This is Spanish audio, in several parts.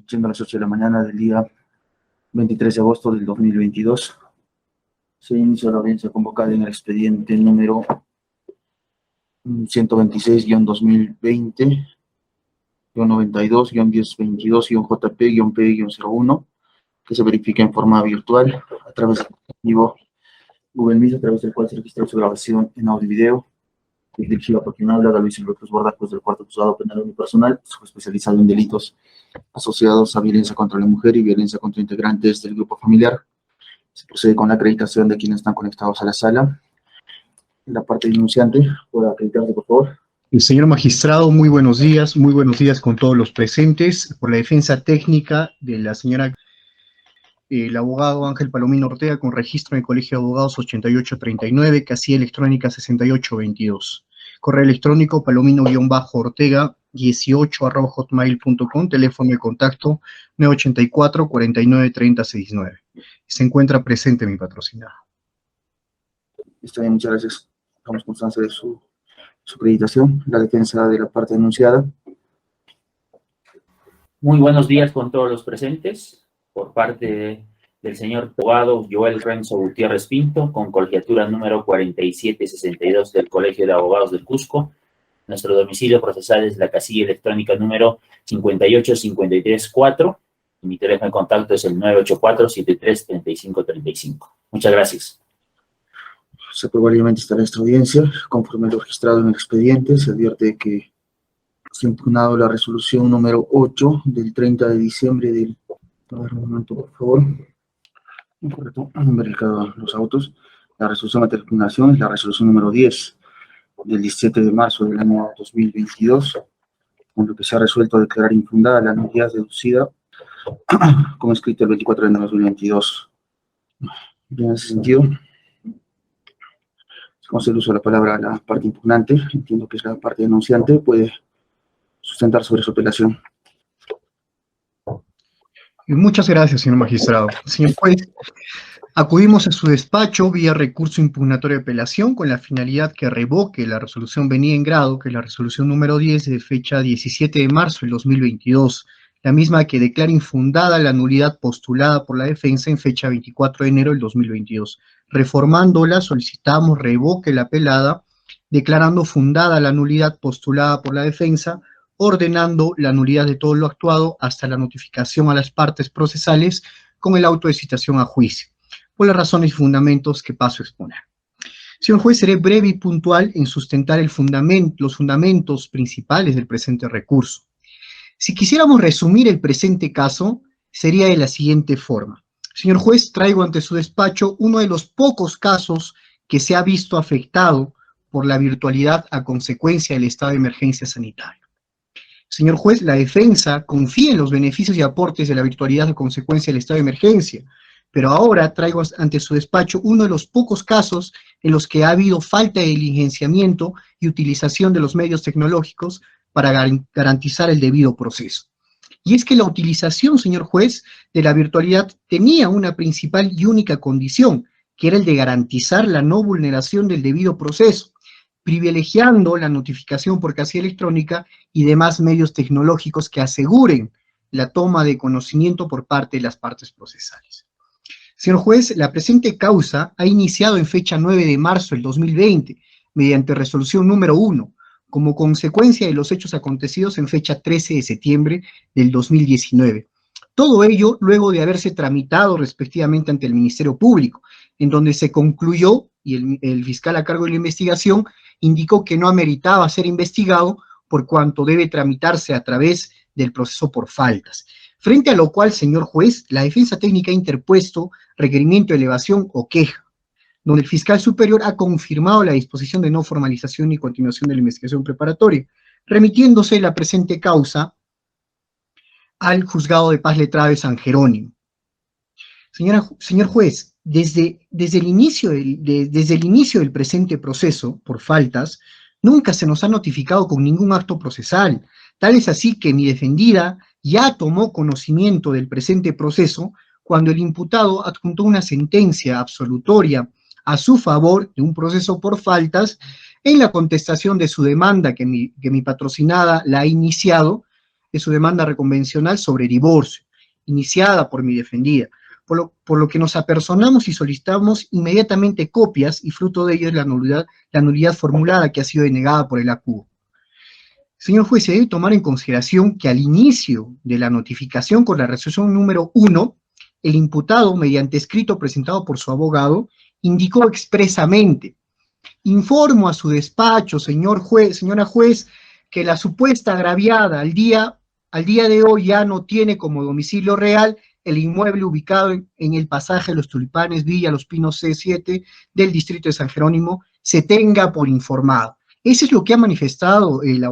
siendo las 8 de la mañana del día 23 de agosto del 2022. Se inició la audiencia convocada en el expediente número 126-2020, 92-1022-JP-P-01, que se verifica en forma virtual a través del dispositivo Google Meet, a través del cual se registra su grabación en audio y video, dirigida por quien habla, Luis Silvio Cruz Bordacos, del Cuarto Juzgado Penal Unipersonal, especializado en delitos asociados a violencia contra la mujer y violencia contra integrantes del grupo familiar. Se procede con la acreditación de quienes están conectados a la sala. La parte denunciante, ¿puede acreditarse, por favor? Señor magistrado, muy buenos días con todos los presentes. Por la defensa técnica de la señora, el abogado Ángel Palomino Ortega, con registro en el Colegio de Abogados 8839, casilla electrónica 6822. Correo electrónico palomino-ortega18@hotmail.com, teléfono de contacto 984-493069. Se encuentra presente mi patrocinado. Está bien, muchas gracias. Damos constancia de su acreditación. La defensa de la parte denunciada. Muy buenos días con todos los presentes. Por parte del señor abogado Joel Renzo Gutiérrez Pinto, con colegiatura número 4762 del Colegio de Abogados del Cusco. Nuestro domicilio procesal es la casilla electrónica número 58534. Y mi teléfono de contacto es el 984-733535. Muchas gracias. Se aprueba libremente esta audiencia. Conforme lo registrado en el expediente, se advierte que se ha impugnado la resolución número 8 del 30 de diciembre del... A ver, un momento, por favor. Incorrecto, han verificado los autos. La resolución de impugnación es la resolución número 10 del 17 de marzo del año 2022, con lo que se ha resuelto declarar infundada la nulidad deducida, como escrito el 24 de enero de 2022. En ese sentido, se el uso de la palabra a la parte impugnante, entiendo que es la parte denunciante, puede sustentar sobre su apelación. Muchas gracias, señor magistrado. Señor juez, acudimos a su despacho vía recurso impugnatorio de apelación con la finalidad que revoque la resolución venida en grado, que es la resolución número 10 de fecha 17 de marzo del 2022, la misma que declara infundada la nulidad postulada por la defensa en fecha 24 de enero del 2022. Reformándola, solicitamos revoque la apelada, declarando fundada la nulidad postulada por la defensa, ordenando la nulidad de todo lo actuado hasta la notificación a las partes procesales con el auto de citación a juicio, por las razones y fundamentos que paso a exponer. Señor juez, seré breve y puntual en sustentar los fundamentos principales del presente recurso. Si quisiéramos resumir el presente caso, sería de la siguiente forma. Señor juez, traigo ante su despacho uno de los pocos casos que se ha visto afectado por la virtualidad a consecuencia del estado de emergencia sanitaria. Señor juez, la defensa confía en los beneficios y aportes de la virtualidad a consecuencia del estado de emergencia, pero ahora traigo ante su despacho uno de los pocos casos en los que ha habido falta de diligenciamiento y utilización de los medios tecnológicos para garantizar el debido proceso. Y es que la utilización, señor juez, de la virtualidad tenía una principal y única condición, que era el de garantizar la no vulneración del debido proceso, privilegiando la notificación por casilla electrónica y demás medios tecnológicos que aseguren la toma de conocimiento por parte de las partes procesales. Señor juez, la presente causa ha iniciado en fecha 9 de marzo del 2020, mediante resolución número 1, como consecuencia de los hechos acontecidos en fecha 13 de septiembre del 2019. Todo ello luego de haberse tramitado respectivamente ante el Ministerio Público, en donde se concluyó, y el fiscal a cargo de la investigación indicó que no ameritaba ser investigado por cuanto debe tramitarse a través del proceso por faltas. Frente a lo cual, señor juez, la defensa técnica ha interpuesto requerimiento de elevación o queja, donde el fiscal superior ha confirmado la disposición de no formalización y continuación de la investigación preparatoria, remitiéndose la presente causa al Juzgado de Paz Letrado de San Jerónimo. Señor juez, desde el inicio del presente proceso por faltas, nunca se nos ha notificado con ningún acto procesal. Tal es así que mi defendida ya tomó conocimiento del presente proceso cuando el imputado adjuntó una sentencia absolutoria a su favor de un proceso por faltas en la contestación de su demanda que mi patrocinada la ha iniciado de su demanda reconvencional sobre divorcio, iniciada por mi defendida, por lo que nos apersonamos y solicitamos inmediatamente copias, y fruto de ello es la nulidad formulada que ha sido denegada por el acuo. Señor juez, se debe tomar en consideración que al inicio de la notificación con la resolución número 1, el imputado, mediante escrito presentado por su abogado, indicó expresamente: informo a su despacho, señor juez, señora juez, que la supuesta agraviada al día de hoy ya no tiene como domicilio real el inmueble ubicado en el pasaje de los Tulipanes, Villa Los Pinos C7 del distrito de San Jerónimo, se tenga por informado. Eso es lo que ha manifestado el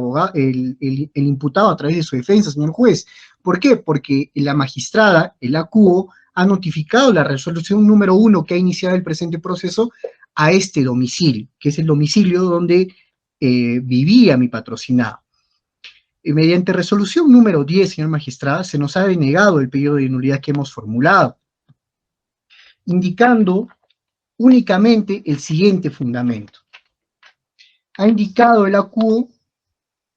imputado a través de su defensa, señor juez. ¿Por qué? Porque la magistrada, el acuo, ha notificado la resolución número 1 que ha iniciado el presente proceso a este domicilio, que es el domicilio donde vivía mi patrocinado. Mediante resolución número 10, señor magistrado, se nos ha denegado el pedido de nulidad que hemos formulado, indicando únicamente el siguiente fundamento. Ha indicado el acuo,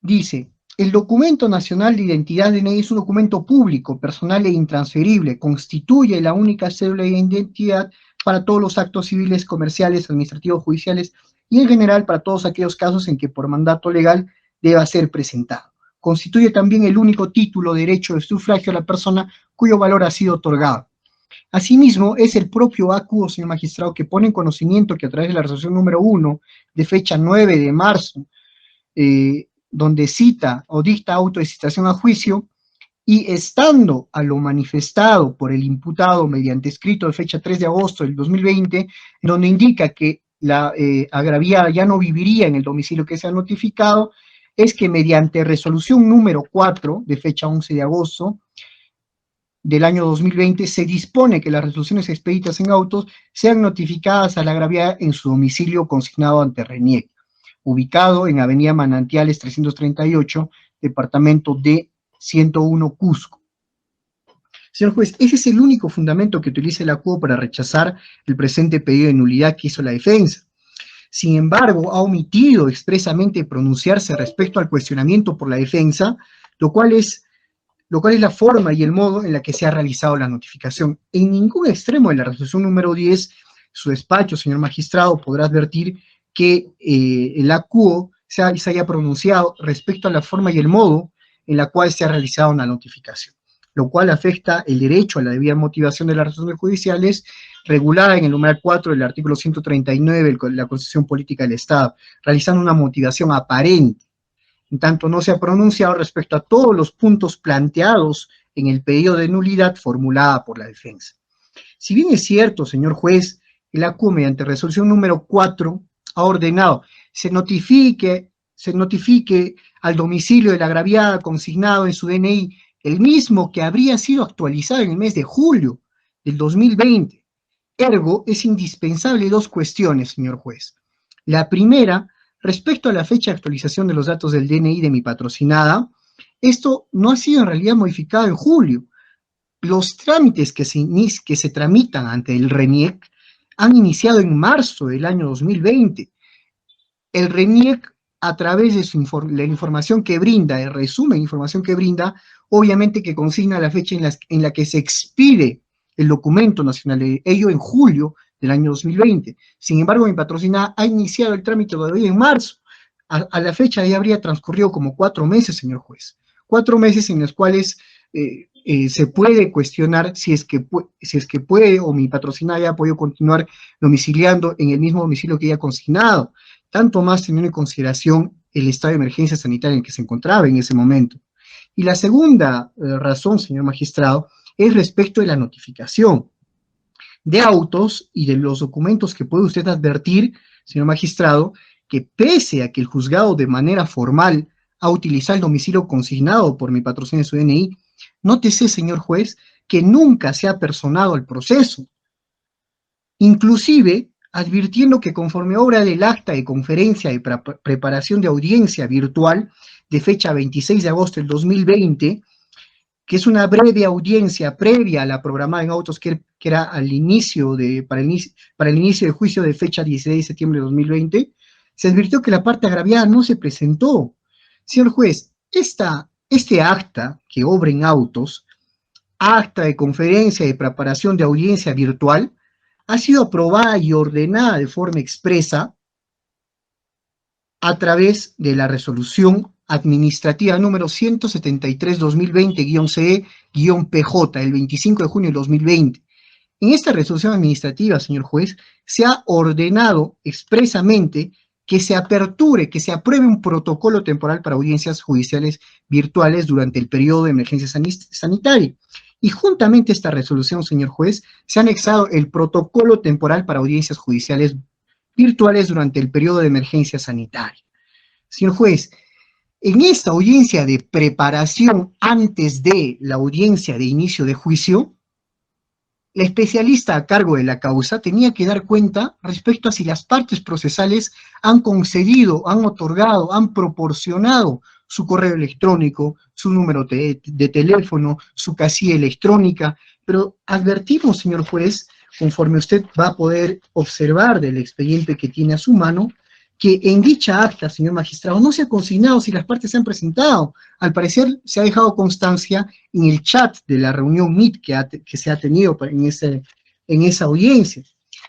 dice: el documento nacional de identidad DNI es un documento público, personal e intransferible, constituye la única cédula de identidad para todos los actos civiles, comerciales, administrativos, judiciales y en general para todos aquellos casos en que por mandato legal deba ser presentado. Constituye también el único título de derecho de sufragio a la persona cuyo valor ha sido otorgado. Asimismo, es el propio acuo, señor magistrado, que pone en conocimiento que a través de la resolución número 1, de fecha 9 de marzo, donde cita o dicta auto de citación a juicio, y estando a lo manifestado por el imputado mediante escrito de fecha 3 de agosto del 2020, donde indica que la agraviada ya no viviría en el domicilio que se ha notificado, es que mediante resolución número 4, de fecha 11 de agosto del año 2020, se dispone que las resoluciones expeditas en autos sean notificadas a la agraviada en su domicilio consignado ante RENIEC, ubicado en Avenida Manantiales 338, departamento D 101, Cusco. Señor juez, ese es el único fundamento que utiliza el acuo para rechazar el presente pedido de nulidad que hizo la defensa. Sin embargo, ha omitido expresamente pronunciarse respecto al cuestionamiento por la defensa, lo cual es la forma y el modo en la que se ha realizado la notificación. En ningún extremo de la resolución número 10, su despacho, señor magistrado, podrá advertir que el acuo se haya pronunciado respecto a la forma y el modo en la cual se ha realizado una notificación, lo cual afecta el derecho a la debida motivación de las resoluciones judiciales regulada en el numeral 4 del artículo 139 de la Constitución Política del Estado, realizando una motivación aparente. En tanto, no se ha pronunciado respecto a todos los puntos planteados en el pedido de nulidad formulada por la defensa. Si bien es cierto, señor juez, el acuo mediante resolución número 4 ha ordenado se notifique al domicilio de la agraviada consignado en su DNI el mismo que habría sido actualizado en el mes de julio del 2020. Ergo, es indispensable dos cuestiones, señor juez. La primera, respecto a la fecha de actualización de los datos del DNI de mi patrocinada, esto no ha sido en realidad modificado en julio. Los trámites que se tramitan ante el RENIEC han iniciado en marzo del año 2020. El RENIEC, a través de la información que brinda, el resumen de información que brinda, obviamente que consigna la fecha en la que se expide el documento nacional, ello en julio del año 2020. Sin embargo, mi patrocinada ha iniciado el trámite todavía en marzo. A la fecha ya habría transcurrido como 4 meses, señor juez. 4 meses en los cuales se puede cuestionar si es que puede o mi patrocinada ya ha podido continuar domiciliando en el mismo domicilio que ella ha consignado, tanto más teniendo en consideración el estado de emergencia sanitaria en que se encontraba en ese momento. Y la segunda razón, señor magistrado, es respecto de la notificación de autos y de los documentos que puede usted advertir, señor magistrado, que pese a que el juzgado de manera formal ha utilizado el domicilio consignado por mi patrocinio de su DNI, nótese, señor juez, que nunca se ha personado al proceso, inclusive advirtiendo que conforme obra del acta de conferencia de preparación de audiencia virtual de fecha 26 de agosto del 2020, que es una breve audiencia previa a la programada en autos que era para el inicio de juicio de fecha 16 de septiembre de 2020, se advirtió que la parte agraviada no se presentó. Señor juez, esta este acta que obra en autos, acta de conferencia de preparación de audiencia virtual, ha sido aprobada y ordenada de forma expresa a través de la resolución administrativa número 173-2020-CE-PJ, el 25 de junio de 2020. En esta resolución administrativa, señor juez, se ha ordenado expresamente que se aperture, que se apruebe un protocolo temporal para audiencias judiciales virtuales durante el periodo de emergencia sanitaria. Y juntamente a esta resolución, señor juez, se ha anexado el protocolo temporal para audiencias judiciales virtuales durante el periodo de emergencia sanitaria. Señor juez, en esta audiencia de preparación antes de la audiencia de inicio de juicio, la especialista a cargo de la causa tenía que dar cuenta respecto a si las partes procesales han concedido, han otorgado, han proporcionado su correo electrónico, su número de teléfono, su casilla electrónica, pero advertimos, señor juez, conforme usted va a poder observar del expediente que tiene a su mano, que en dicha acta, señor magistrado, no se ha consignado si las partes se han presentado. Al parecer se ha dejado constancia en el chat de la reunión Meet que se ha tenido en esa audiencia.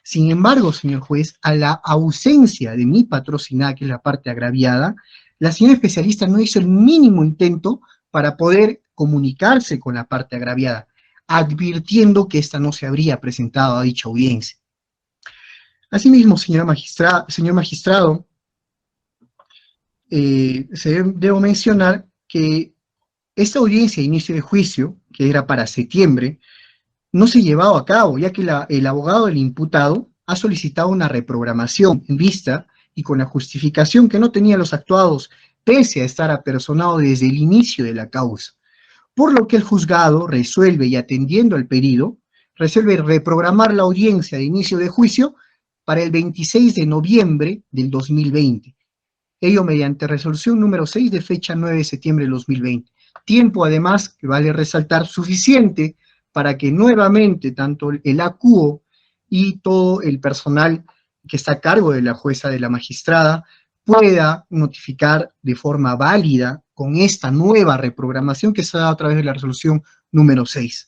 Sin embargo, señor juez, a la ausencia de mi patrocinada, que es la parte agraviada, la señora especialista no hizo el mínimo intento para poder comunicarse con la parte agraviada, advirtiendo que ésta no se habría presentado a dicha audiencia. Asimismo, señor magistrado, debo mencionar que esta audiencia de inicio de juicio, que era para septiembre, no se ha llevado a cabo, ya que el abogado del imputado ha solicitado una reprogramación en vista y con la justificación que no tenía los actuados, pese a estar apersonado desde el inicio de la causa. Por lo que el juzgado resuelve, y atendiendo al pedido, resuelve reprogramar la audiencia de inicio de juicio para el 26 de noviembre del 2020. Ello mediante resolución número 6 de fecha 9 de septiembre del 2020. Tiempo, además, que vale resaltar, suficiente para que nuevamente tanto el ACUO y todo el personal que está a cargo de la jueza, de la magistrada, pueda notificar de forma válida con esta nueva reprogramación que se ha dado a través de la resolución número 6.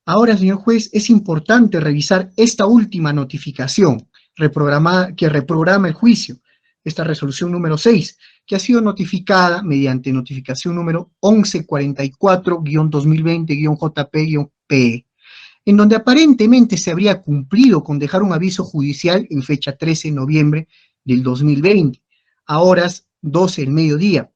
Ahora, señor juez, es importante revisar esta última notificación que reprograma el juicio, esta resolución número 6, que ha sido notificada mediante notificación número 1144-2020-JP-PE, en donde aparentemente se habría cumplido con dejar un aviso judicial en fecha 13 de noviembre del 2020, a horas 12 del mediodía.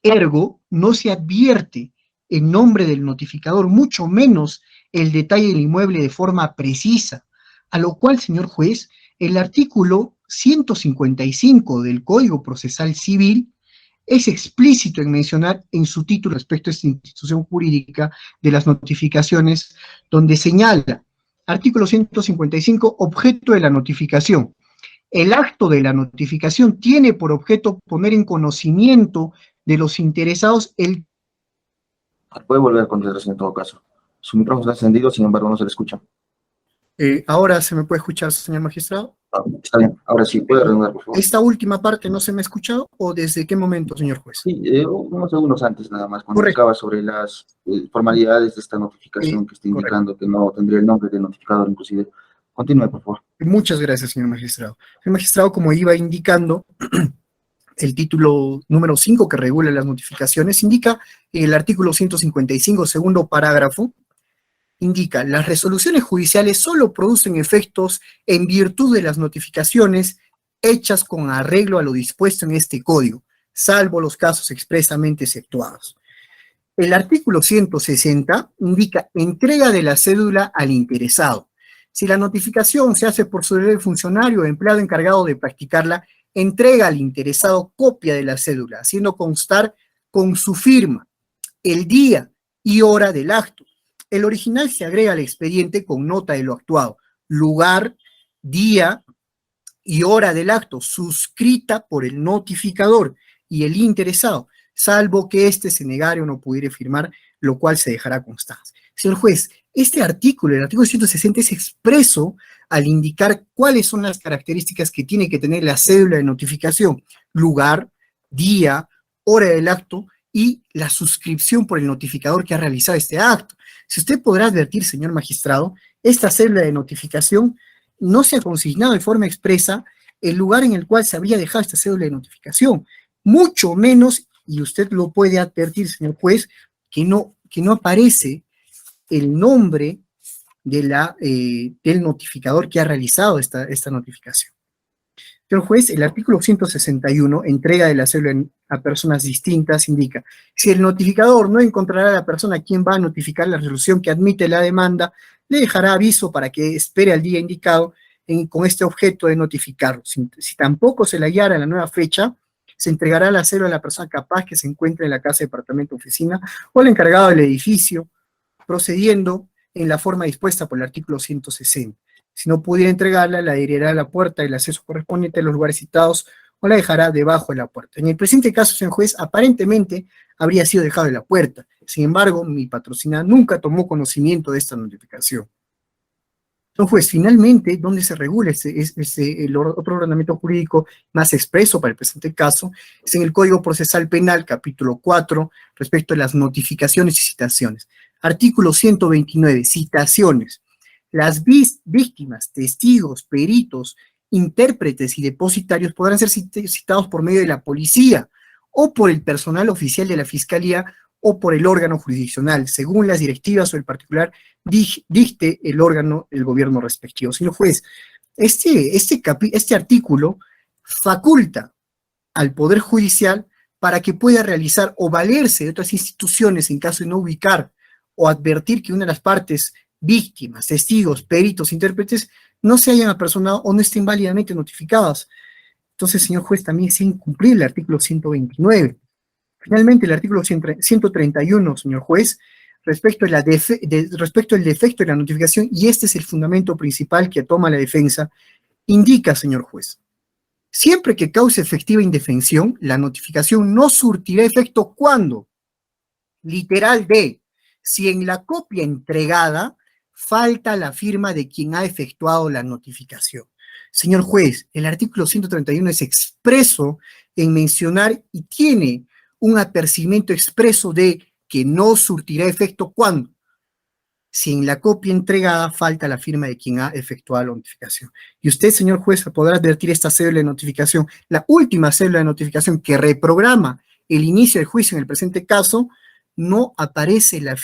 Ergo, no se advierte el nombre del notificador, mucho menos el detalle del inmueble de forma precisa, a lo cual, señor juez, el artículo 155 del Código Procesal Civil es explícito en mencionar en su título respecto a esta institución jurídica de las notificaciones, donde señala, artículo 155, objeto de la notificación. El acto de la notificación tiene por objeto poner en conocimiento de los interesados el... Puede volver a contestar en todo caso. Su micrófono está encendido, sin embargo no se le escucha. ¿Ahora se me puede escuchar, señor magistrado? Está bien, ahora sí, puede redundar, por favor. ¿Esta última parte no se me ha escuchado o desde qué momento, señor juez? Sí, unos segundos antes nada más, cuando Correcto. acaba sobre las formalidades de esta notificación que está indicando que no tendría el nombre del notificador inclusive. Continúe, por favor. Muchas gracias, señor magistrado. Señor magistrado, como iba indicando, el título número 5 que regula las notificaciones indica el artículo 155, segundo parágrafo, indica, las resoluciones judiciales solo producen efectos en virtud de las notificaciones hechas con arreglo a lo dispuesto en este código, salvo los casos expresamente exceptuados. El artículo 160 indica entrega de la cédula al interesado. Si la notificación se hace por su deber funcionario o empleado encargado de practicarla, entrega al interesado copia de la cédula, haciendo constar con su firma el día y hora del acto. El original se agrega al expediente con nota de lo actuado, lugar, día y hora del acto, suscrita por el notificador y el interesado, salvo que éste se negare o no pudiera firmar, lo cual se dejará constancia. Señor juez, este artículo, el artículo 160, es expreso al indicar cuáles son las características que tiene que tener la cédula de notificación, lugar, día, hora del acto, y la suscripción por el notificador que ha realizado este acto. Si usted podrá advertir, señor magistrado, esta cédula de notificación no se ha consignado de forma expresa el lugar en el cual se habría dejado esta cédula de notificación, mucho menos, y usted lo puede advertir, señor juez, que no aparece el nombre del notificador que ha realizado esta notificación. Señor juez, el artículo 161, entrega de la cédula a personas distintas, indica: si el notificador no encontrará a la persona a quien va a notificar la resolución que admite la demanda, le dejará aviso para que espere al día indicado con este objeto de notificarlo. Si tampoco se le hallara en la nueva fecha, se entregará la cédula a la persona capaz que se encuentre en la casa, departamento, oficina o el encargado del edificio, procediendo en la forma dispuesta por el artículo 160. Si no pudiera entregarla, la adherirá a la puerta del acceso correspondiente a los lugares citados o la dejará debajo de la puerta. En el presente caso, señor juez, aparentemente habría sido dejado en la puerta. Sin embargo, mi patrocinada nunca tomó conocimiento de esta notificación. Señor juez, finalmente, ¿dónde se regula el otro ordenamiento jurídico más expreso para el presente caso? Es en el Código Procesal Penal, capítulo 4, respecto a las notificaciones y citaciones. Artículo 129, citaciones. Las víctimas, testigos, peritos, intérpretes y depositarios podrán ser citados por medio de la policía o por el personal oficial de la Fiscalía o por el órgano jurisdiccional, según las directivas o el particular dicte el órgano, el gobierno respectivo. Señor juez, este artículo faculta al Poder Judicial para que pueda realizar o valerse de otras instituciones en caso de no ubicar o advertir que una de las partes, víctimas, testigos, peritos, intérpretes, no se hayan apersonado o no estén válidamente notificadas. Entonces, señor juez, también es incumplir el artículo 129. Finalmente, el artículo 131, señor juez, respecto al defecto de la notificación, y este es el fundamento principal que toma la defensa, indica, señor juez: siempre que cause efectiva indefensión, la notificación no surtirá efecto cuando, literal D, si en la copia entregada falta la firma de quien ha efectuado la notificación. Señor juez, el artículo 131 es expreso en mencionar y tiene un apercibimiento expreso de que no surtirá efecto cuando, si en la copia entregada falta la firma de quien ha efectuado la notificación. Y usted, señor juez, podrá advertir esta cédula de notificación, la última cédula de notificación que reprograma el inicio del juicio en el presente caso, no aparece la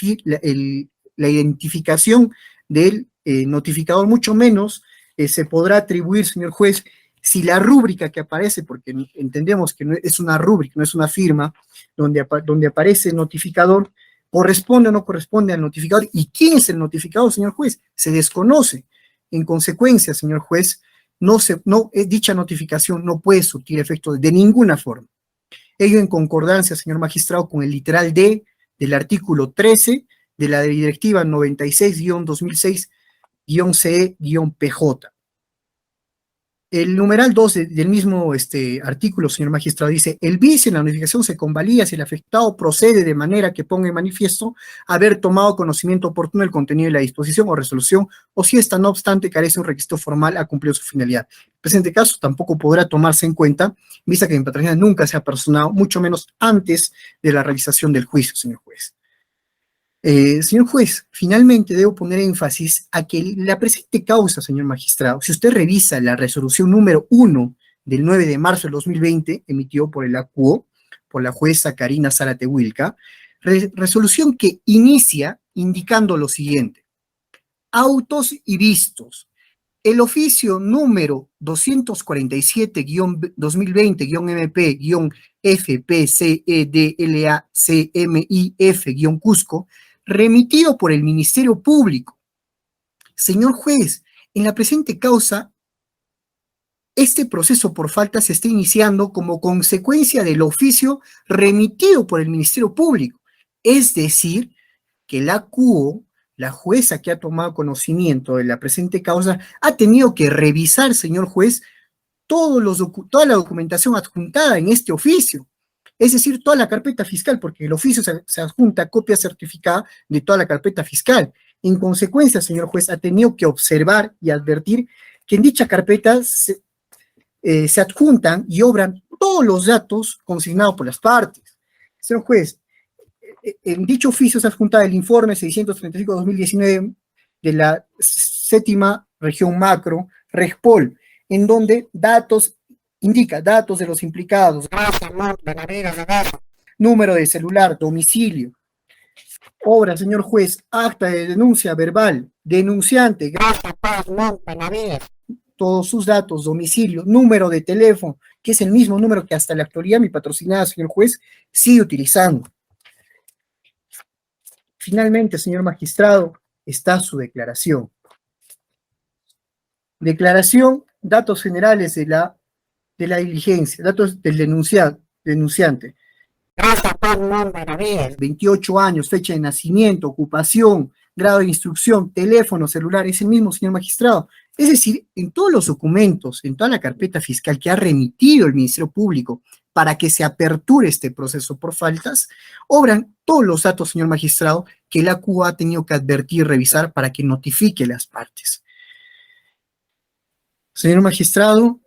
identificación del notificador, mucho menos se podrá atribuir, señor juez, si la rúbrica que aparece, porque entendemos que no es una rúbrica, no es una firma, donde aparece el notificador, corresponde o no corresponde al notificador. ¿Y quién es el notificador, señor juez? Se desconoce. En consecuencia, señor juez, dicha notificación no puede surtir efecto de ninguna forma. Ello en concordancia, señor magistrado, con el literal D del artículo 13 de la Directiva 96-2006-CE-PJ. El numeral 2 del mismo artículo, señor magistrado, dice: el vicio en la notificación se convalida si el afectado procede de manera que ponga en manifiesto haber tomado conocimiento oportuno del contenido de la disposición o resolución, o si esta, no obstante, carece de un requisito formal, ha cumplido su finalidad. En el presente caso tampoco podrá tomarse en cuenta, vista que mi patrocinada nunca se ha personado, mucho menos antes de la realización del juicio, señor juez. Señor juez, finalmente debo poner énfasis a que la presente causa, señor magistrado, si usted revisa la resolución número 1 del 9 de marzo del 2020, emitido por el ACUO, por la jueza Karina Zárate Wilca, resolución que inicia indicando lo siguiente: autos y vistos. El oficio número 247-2020-MP-FPCEDLACMIF-Cusco, remitido por el Ministerio Público. Señor juez, en la presente causa, este proceso por falta se está iniciando como consecuencia del oficio remitido por el Ministerio Público. Es decir, que la CUO, la jueza que ha tomado conocimiento de la presente causa, ha tenido que revisar, señor juez, toda la documentación adjuntada en este oficio. Es decir, toda la carpeta fiscal, porque el oficio se adjunta copia certificada de toda la carpeta fiscal. En consecuencia, señor juez, ha tenido que observar y advertir que en dicha carpeta se adjuntan y obran todos los datos consignados por las partes. Señor juez, En dicho oficio se adjunta el informe 635-2019 de la séptima región macro, REGPOL, en donde indica datos de los implicados, número de celular, domicilio. Obra, señor juez, acta de denuncia verbal, denunciante, todos sus datos, domicilio, número de teléfono, que es el mismo número que hasta la actualidad mi patrocinada, señor juez, sigue utilizando. Finalmente, señor magistrado, está su declaración. Declaración, datos generales de la diligencia, datos del denunciante. 28 años, fecha de nacimiento, ocupación, grado de instrucción, teléfono, celular, es el mismo, señor magistrado. Es decir, en todos los documentos, en toda la carpeta fiscal que ha remitido el Ministerio Público para que se aperture este proceso por faltas, obran todos los datos, señor magistrado, que la CUA ha tenido que advertir y revisar para que notifique las partes. Señor magistrado,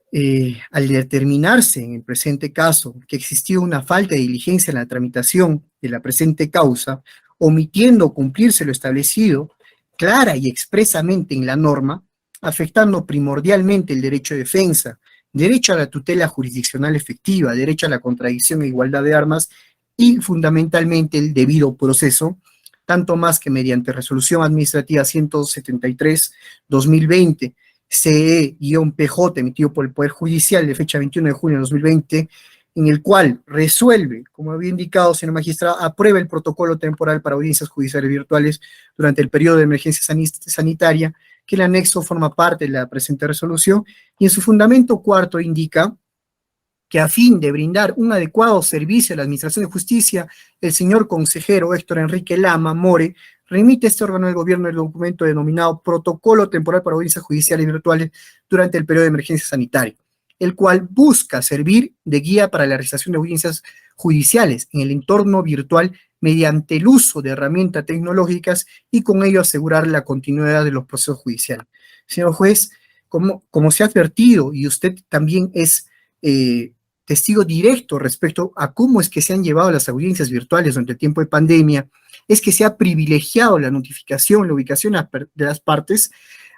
al determinarse en el presente caso que existió una falta de diligencia en la tramitación de la presente causa, omitiendo cumplirse lo establecido clara y expresamente en la norma, afectando primordialmente el derecho de defensa, derecho a la tutela jurisdiccional efectiva, derecho a la contradicción e igualdad de armas y fundamentalmente el debido proceso, tanto más que mediante resolución administrativa 173/2020, CE-PJ, emitido por el Poder Judicial de fecha 21 de junio de 2020, en el cual resuelve, como había indicado, señor magistrado, aprueba el protocolo temporal para audiencias judiciales virtuales durante el periodo de emergencia sanitaria, que el anexo forma parte de la presente resolución, y en su fundamento cuarto indica que a fin de brindar un adecuado servicio a la Administración de Justicia, el señor consejero Héctor Enrique Lama More remite a este órgano del gobierno el documento denominado Protocolo Temporal para Audiencias Judiciales Virtuales durante el periodo de emergencia sanitaria, el cual busca servir de guía para la realización de audiencias judiciales en el entorno virtual mediante el uso de herramientas tecnológicas y con ello asegurar la continuidad de los procesos judiciales. Señor juez, como se ha advertido y usted también es testigo directo respecto a cómo es que se han llevado las audiencias virtuales durante el tiempo de pandemia, es que se ha privilegiado la notificación, la ubicación de las partes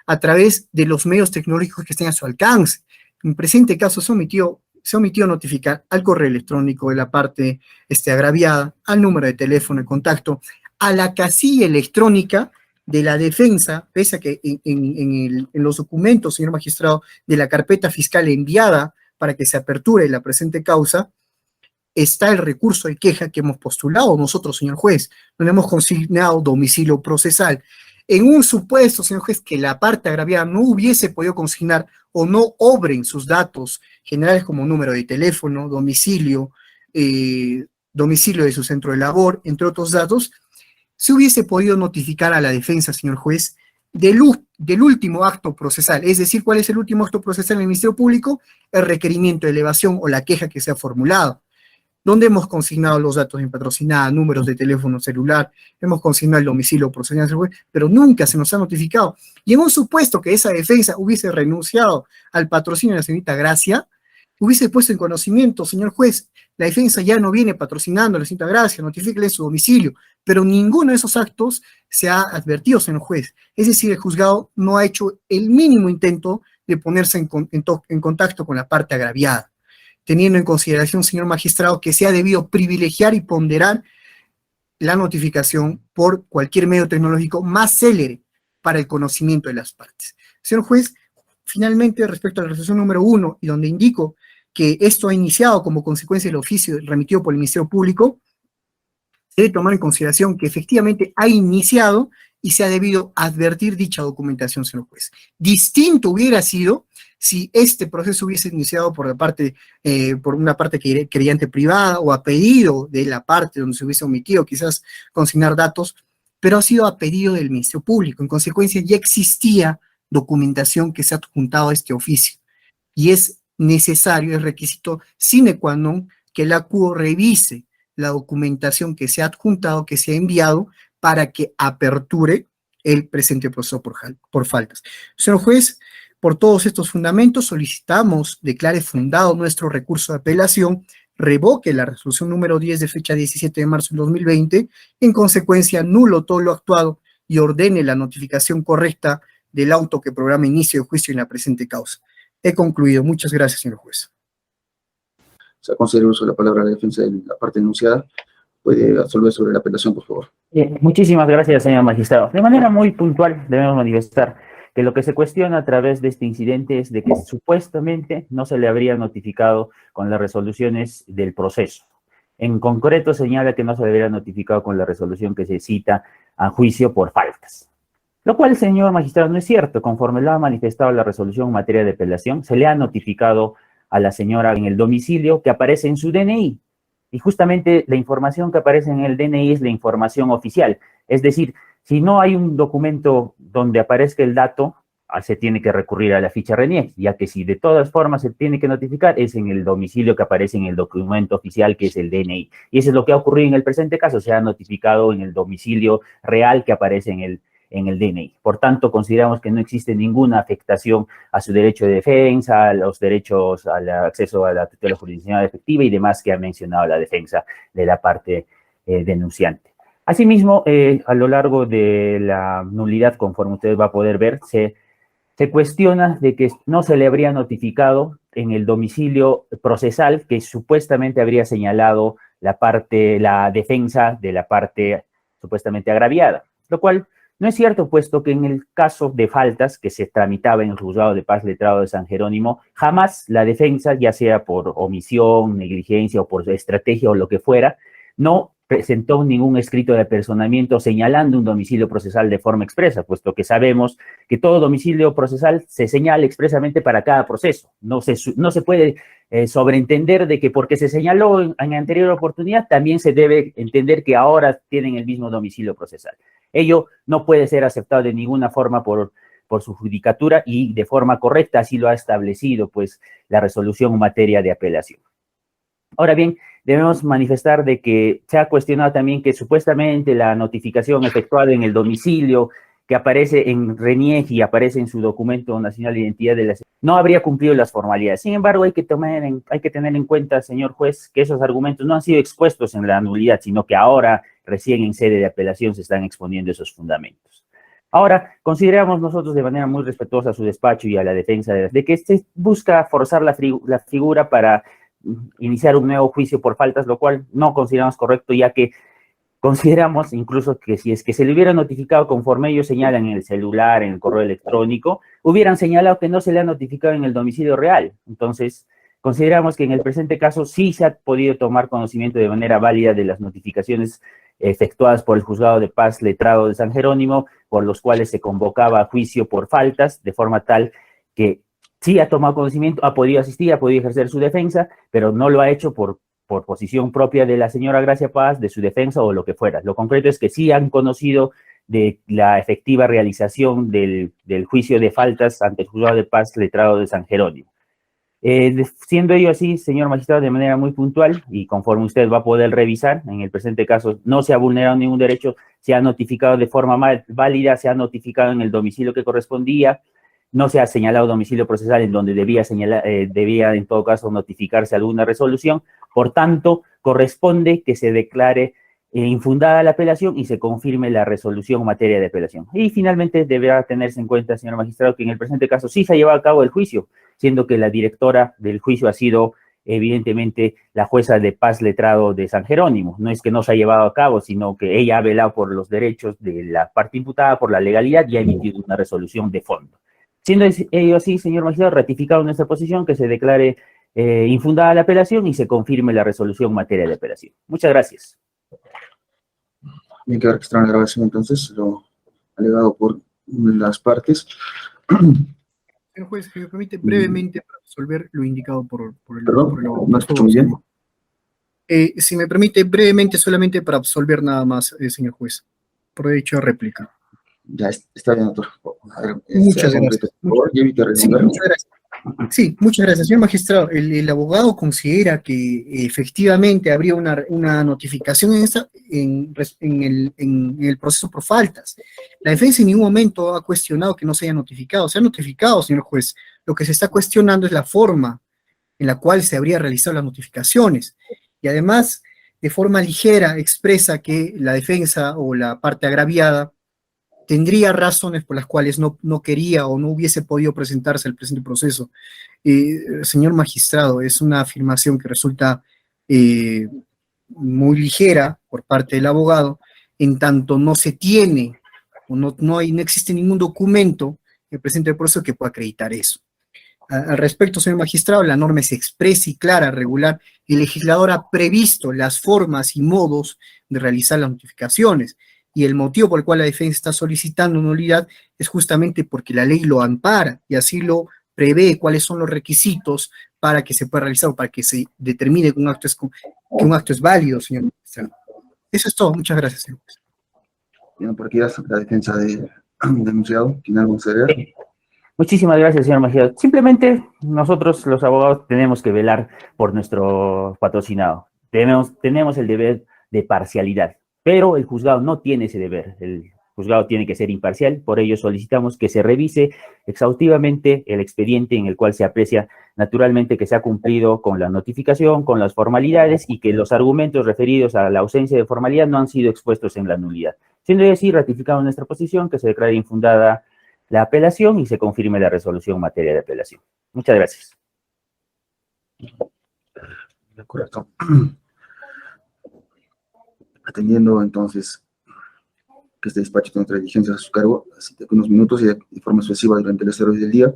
a través de los medios tecnológicos que estén a su alcance. En presente caso se omitió notificar al correo electrónico de la parte agraviada, al número de teléfono de contacto, a la casilla electrónica de la defensa, pese a que en los documentos, señor magistrado, de la carpeta fiscal enviada para que se aperture la presente causa, está el recurso de queja que hemos postulado nosotros, señor juez, donde hemos consignado domicilio procesal. En un supuesto, señor juez, que la parte agraviada no hubiese podido consignar o no obren sus datos generales como número de teléfono, domicilio de su centro de labor, entre otros datos, se hubiese podido notificar a la defensa, señor juez, del último acto procesal. Es decir, ¿cuál es el último acto procesal en el Ministerio Público? El requerimiento de elevación o la queja que se ha formulado, donde hemos consignado los datos en patrocinada, números de teléfono celular, hemos consignado el domicilio procesal, pero nunca se nos ha notificado. Y en un supuesto que esa defensa hubiese renunciado al patrocinio de la señorita Gracia, hubiese puesto en conocimiento, señor juez, la defensa ya no viene patrocinando a la señorita Gracia, notifíquele su domicilio, pero ninguno de esos actos se ha advertido, señor juez. Es decir, el juzgado no ha hecho el mínimo intento de ponerse en contacto con la parte agraviada, teniendo en consideración, señor magistrado, que se ha debido privilegiar y ponderar la notificación por cualquier medio tecnológico más célere para el conocimiento de las partes. Señor juez, finalmente, respecto a la resolución número 1, y donde indico que esto ha iniciado como consecuencia del oficio remitido por el Ministerio Público, se debe tomar en consideración que efectivamente ha iniciado y se ha debido advertir dicha documentación, señor juez. Distinto hubiera sido si este proceso hubiese iniciado por una parte creyente privada o a pedido de la parte donde se hubiese omitido quizás consignar datos, pero ha sido a pedido del Ministerio Público. En consecuencia, ya existía documentación que se ha adjuntado a este oficio y es necesario, es requisito sine qua non que la CUO revise la documentación que se ha adjuntado, que se ha enviado, para que aperture el presente proceso por faltas. Señor juez, Por todos estos fundamentos, solicitamos declare fundado nuestro recurso de apelación, revoque la resolución número 10 de fecha 17 de marzo del 2020, en consecuencia, nulo todo lo actuado y ordene la notificación correcta del auto que programa inicio de juicio en la presente causa. He concluido. Muchas gracias, señor juez. Se concede el uso de la palabra a la defensa de la parte denunciada. Puede absolver sobre la apelación, por favor. Muchísimas gracias, señor magistrado. De manera muy puntual debemos manifestar que lo que se cuestiona a través de este incidente es de que supuestamente no se le habría notificado con las resoluciones del proceso. En concreto señala que no se le habría notificado con la resolución que se cita a juicio por faltas. Lo cual, señor magistrado, no es cierto. Conforme lo ha manifestado la resolución en materia de apelación, se le ha notificado a la señora en el domicilio que aparece en su DNI. Y justamente la información que aparece en el DNI es la información oficial. Es decir, si no hay un documento donde aparezca el dato, se tiene que recurrir a la ficha RENIEC, ya que si de todas formas se tiene que notificar, es en el domicilio que aparece en el documento oficial, que es el DNI. Y eso es lo que ha ocurrido en el presente caso, se ha notificado en el domicilio real que aparece en el DNI. Por tanto, consideramos que no existe ninguna afectación a su derecho de defensa, a los derechos al acceso a la tutela jurisdiccional efectiva y demás que ha mencionado la defensa de la parte denunciante. Asimismo, a lo largo de la nulidad, conforme usted va a poder ver, se cuestiona de que no se le habría notificado en el domicilio procesal que supuestamente habría señalado la defensa de la parte supuestamente agraviada, lo cual no es cierto, puesto que en el caso de faltas que se tramitaba en el Juzgado de Paz Letrado de San Jerónimo, jamás la defensa, ya sea por omisión, negligencia o por estrategia o lo que fuera, no presentó ningún escrito de apersonamiento señalando un domicilio procesal de forma expresa, puesto que sabemos que todo domicilio procesal se señala expresamente para cada proceso. No se puede sobreentender de que porque se señaló en anterior oportunidad, también se debe entender que ahora tienen el mismo domicilio procesal. Ello no puede ser aceptado de ninguna forma por su judicatura y de forma correcta, así lo ha establecido pues la resolución en materia de apelación. Ahora bien, debemos manifestar de que se ha cuestionado también que supuestamente la notificación efectuada en el domicilio que aparece en RENIEC y aparece en su documento nacional de identidad no habría cumplido las formalidades. Sin embargo, hay que tener en cuenta, señor juez, que esos argumentos no han sido expuestos en la nulidad, sino que ahora, recién en sede de apelación, se están exponiendo esos fundamentos. Ahora, consideramos nosotros de manera muy respetuosa a su despacho y a la defensa de que se busca forzar la figura para iniciar un nuevo juicio por faltas, lo cual no consideramos correcto, ya que consideramos incluso que si es que se le hubiera notificado conforme ellos señalan en el celular, en el correo electrónico, hubieran señalado que no se le ha notificado en el domicilio real. Entonces, consideramos que en el presente caso sí se ha podido tomar conocimiento de manera válida de las notificaciones efectuadas por el Juzgado de Paz Letrado de San Jerónimo, por los cuales se convocaba a juicio por faltas, de forma tal que sí ha tomado conocimiento, ha podido asistir, ha podido ejercer su defensa, pero no lo ha hecho por posición propia de la señora Gracia Paz, de su defensa o lo que fuera. Lo concreto es que sí han conocido de la efectiva realización del juicio de faltas ante el Juzgado de Paz Letrado de San Jerónimo. Siendo ello así, señor magistrado, de manera muy puntual, y conforme usted va a poder revisar, en el presente caso no se ha vulnerado ningún derecho, se ha notificado de forma válida, se ha notificado en el domicilio que correspondía, no se ha señalado domicilio procesal en donde debía en todo caso notificarse alguna resolución. Por tanto, corresponde que se declare infundada la apelación y se confirme la resolución en materia de apelación. Y finalmente deberá tenerse en cuenta, señor magistrado, que en el presente caso sí se ha llevado a cabo el juicio, siendo que la directora del juicio ha sido evidentemente la jueza de Paz Letrado de San Jerónimo. No es que no se ha llevado a cabo, sino que ella ha velado por los derechos de la parte imputada, por la legalidad, y ha emitido una resolución de fondo. Siendo ello así, señor magistrado, ratificado nuestra posición, que se declare infundada la apelación y se confirme la resolución en materia de apelación. Muchas gracias. Bien, queda registrada la grabación entonces, lo alegado por las partes. Señor juez, si me permite brevemente para resolver lo indicado por el... Perdón, por el no escucho muy bien. Si me permite brevemente solamente para absolver nada más, señor juez, por derecho de réplica. Ya está bien, doctor. Muchas gracias. Por favor, y evite Sí, redundar. muchas gracias. Sí, muchas gracias, señor magistrado. El abogado considera que efectivamente habría una notificación en el proceso por faltas. La defensa en ningún momento ha cuestionado que no se haya notificado. Se ha notificado, señor juez. Lo que se está cuestionando es la forma en la cual se habría realizado las notificaciones. Y además, de forma ligera, expresa que la defensa o la parte agraviada tendría razones por las cuales no quería o no hubiese podido presentarse al presente proceso. Señor magistrado, es una afirmación que resulta muy ligera por parte del abogado, en tanto no se tiene, o no existe ningún documento en el presente proceso que pueda acreditar eso. Al respecto, señor magistrado, la norma es expresa y clara, regular. El legislador ha previsto las formas y modos de realizar las notificaciones, y el motivo por el cual la defensa está solicitando nulidad es justamente porque la ley lo ampara, y así lo prevé cuáles son los requisitos para que se pueda realizar, o para que se determine que un acto es válido, señor magistrado. Eso es todo. Muchas gracias, señor. Bien, por aquí la defensa del denunciado. ¿Tiene algo que agregar? Muchísimas gracias, señor magistrado. Simplemente nosotros, los abogados, tenemos que velar por nuestro patrocinado. Tenemos el deber de parcialidad, pero el juzgado no tiene ese deber. El juzgado tiene que ser imparcial, por ello solicitamos que se revise exhaustivamente el expediente en el cual se aprecia naturalmente que se ha cumplido con la notificación, con las formalidades, y que los argumentos referidos a la ausencia de formalidad no han sido expuestos en la nulidad. Siendo así, ratificamos nuestra posición, que se declare infundada la apelación y se confirme la resolución en materia de apelación. Muchas gracias. De acuerdo. Atendiendo entonces que este despacho tiene otras diligencias a su cargo, así que unos minutos y de forma sucesiva durante el desarrollo del día,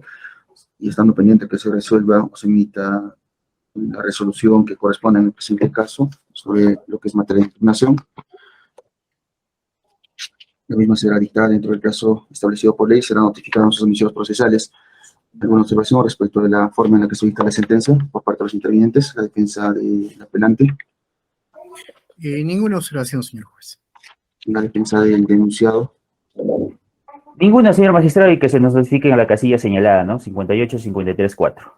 y estando pendiente que se resuelva o se emita la resolución que corresponde en el presente caso sobre lo que es materia de impugnación. La misma será dictada dentro del plazo establecido por ley, será notificada en sus domicilios procesales. ¿Alguna observación respecto de la forma en la que se dicta la sentencia por parte de los intervinientes, la defensa del apelante? Ninguna observación, señor juez. La defensa del denunciado. Ninguna, señor magistrado, y que se nos notifiquen a la casilla señalada, ¿no? 58-53-4.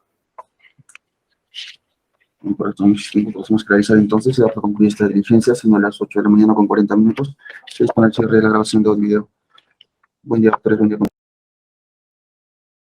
Por esto podemos realizar entonces, se da por concluir esta diligencia, siendo a las 8 de la mañana con 40 minutos. Se dispone el cierre de la grabación del video. Buen día, doctores, buen día.